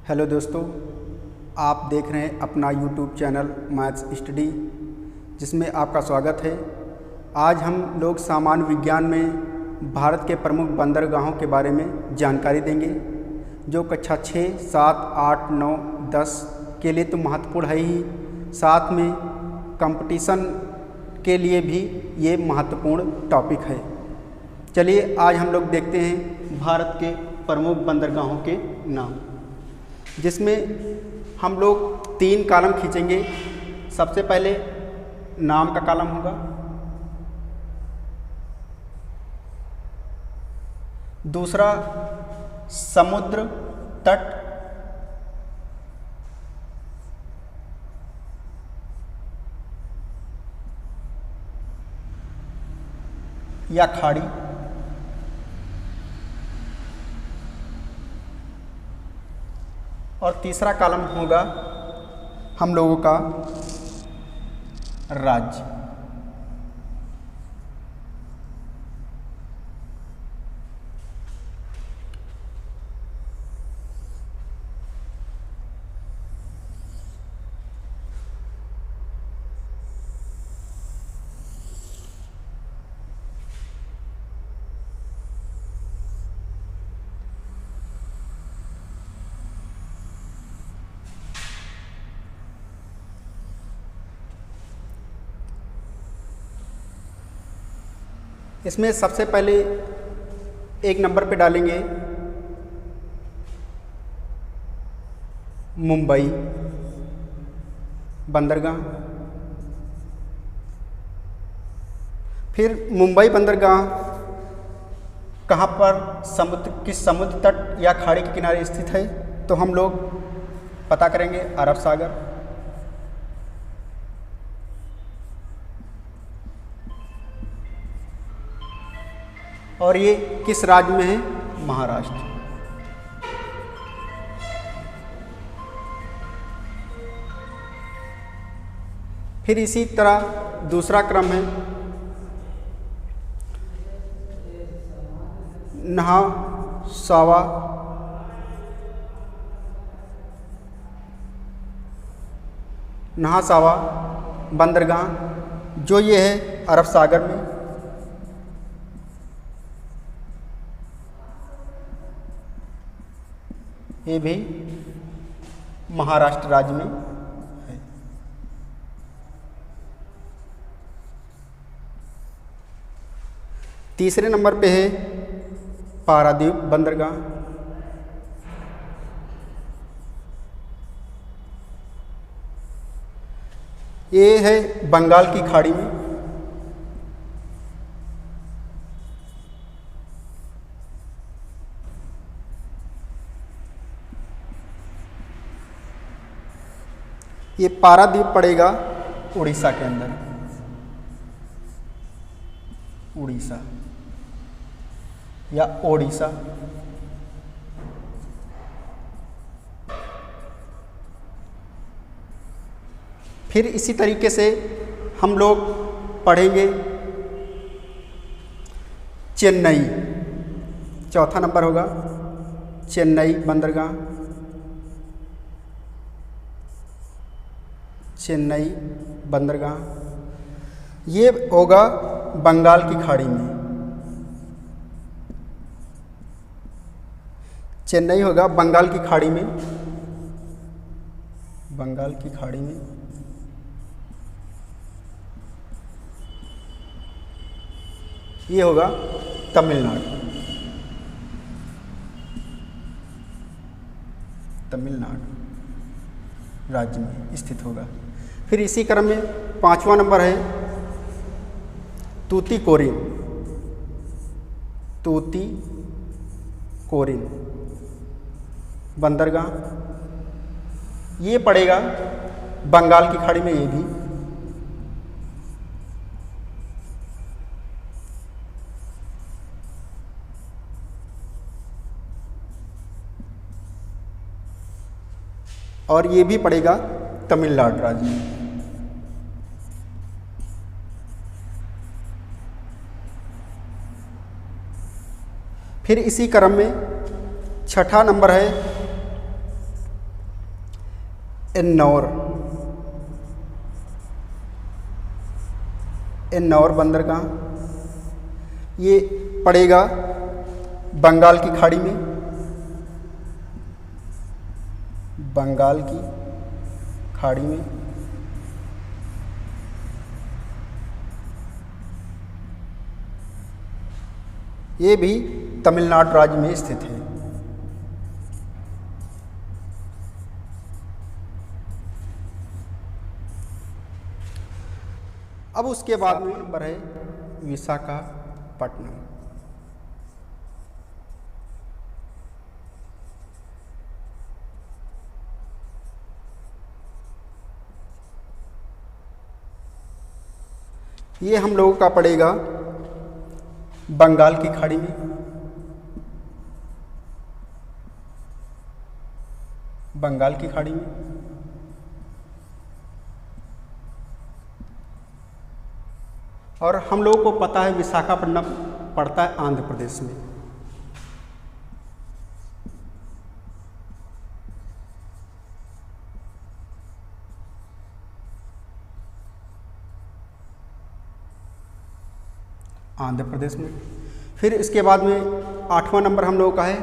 Hello दोस्तों, आप देख रहे हैं अपना यूट्यूब चैनल मैथ्स स्टडी, जिसमें आपका स्वागत है। आज हम लोग सामान्य विज्ञान में भारत के प्रमुख बंदरगाहों के बारे में जानकारी देंगे, जो कक्षा 6, 7, 8, 9, 10 के लिए तो महत्वपूर्ण है ही, साथ में कंपटीशन के लिए भी ये महत्वपूर्ण टॉपिक है। चलिए आज हम लोग देखते हैं भारत के प्रमुख बंदरगाहों के नाम, जिसमें हम लोग 3 कॉलम खींचेंगे। सबसे पहले नाम का कॉलम होगा, दूसरा समुद्र तट, या खाड़ी, और तीसरा कॉलम होगा हम लोगों का राज्य। इसमें सबसे पहले 1 नंबर पे डालेंगे मुंबई बंदरगाह। फिर मुंबई बंदरगाह कहाँ पर किस समुद्र तट या खाड़ी के किनारे स्थित है, तो हम लोग पता करेंगे अरब सागर। और ये किस राज्य में है? महाराष्ट्र। फिर इसी तरह दूसरा क्रम है नहासावा बंदरगाह, जो ये है अरब सागर में। ये भी महाराष्ट्र राज्य में है। तीसरे नंबर पे है पारादीप बंदरगाह। ये है बंगाल की खाड़ी में। ये पारादीप पड़ेगा उड़ीसा के अंदर, उड़ीसा या ओडिशा। फिर इसी तरीके से हम लोग पढ़ेंगे चेन्नई। चौथा नंबर होगा चेन्नई बंदरगाह। चेन्नई बंदरगाह ये होगा बंगाल की खाड़ी में। चेन्नई होगा बंगाल की खाड़ी में, बंगाल की खाड़ी में। ये होगा तमिलनाडु, तमिलनाडु राज्य में स्थित होगा। फिर इसी क्रम में 5वां नंबर है तूतीकोरिन। तूतीकोरिन बंदरगाह ये पड़ेगा बंगाल की खाड़ी में। ये भी और ये भी पड़ेगा तमिलनाडु राज्य में। फिर इसी क्रम में छठा नंबर है एन्नौर, एन्नौर बंदरगाह ये पड़ेगा बंगाल की खाड़ी में, बंगाल की खाड़ी में। ये भी तमिलनाडु राज्य में स्थित है। अब उसके बाद में नंबर है विशाखापट्टनम। ये हम लोगों का पड़ेगा बंगाल की खाड़ी में, बंगाल की खाड़ी में। और हम लोगों को पता है विशाखापट्टनम पड़ता है आंध्र प्रदेश में। आंध्र प्रदेश में। फिर इसके बाद में 8वां नंबर हम लोगों का है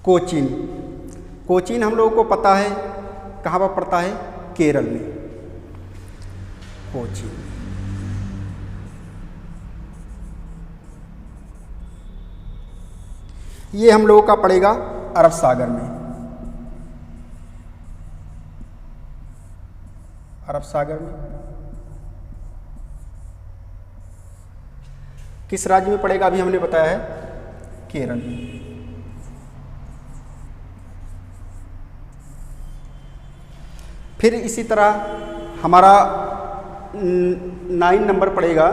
कोचीन। कोचीन हम लोगों को पता है कहाँ पर पड़ता है, केरल में, कोचीन। ये हम लोगों का पड़ेगा अरब सागर में, अरब सागर में। किस राज्य में पड़ेगा अभी हमने बताया है, केरल में। फिर इसी तरह हमारा 9 नंबर पड़ेगा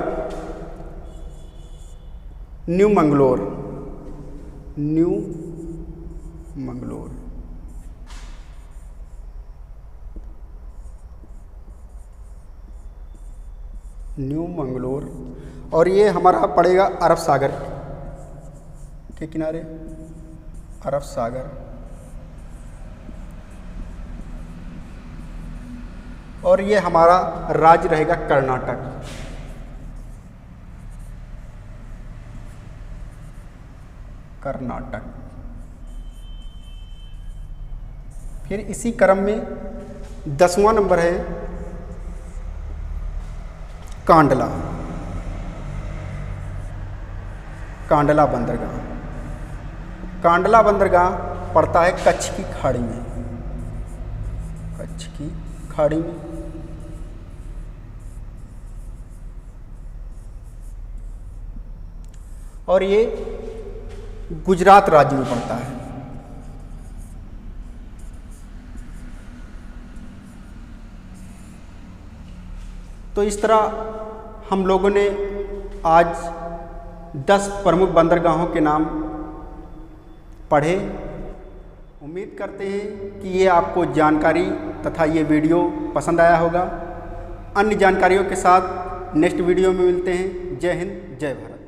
new Mangalore, new Mangalore. New Mangalore. और ये हमारा पड़ेगा अरब सागर के किनारे, अरब सागर। और ये हमारा राज्य रहेगा कर्नाटक, कर्नाटक। फिर इसी क्रम में 10वां नंबर है कांडला, कांडला बंदरगाह। कांडला बंदरगाह पड़ता है कच्छ की खाड़ी में, कच्छ की खाड़ी में। और ये गुजरात राज्य में पड़ता है। तो इस तरह हम लोगों ने आज 10 प्रमुख बंदरगाहों के नाम पढ़े। उम्मीद करते हैं कि ये आपको जानकारी तथा ये वीडियो पसंद आया होगा। अन्य जानकारियों के साथ नेक्स्ट वीडियो में मिलते हैं। जय हिंद, जय भारत।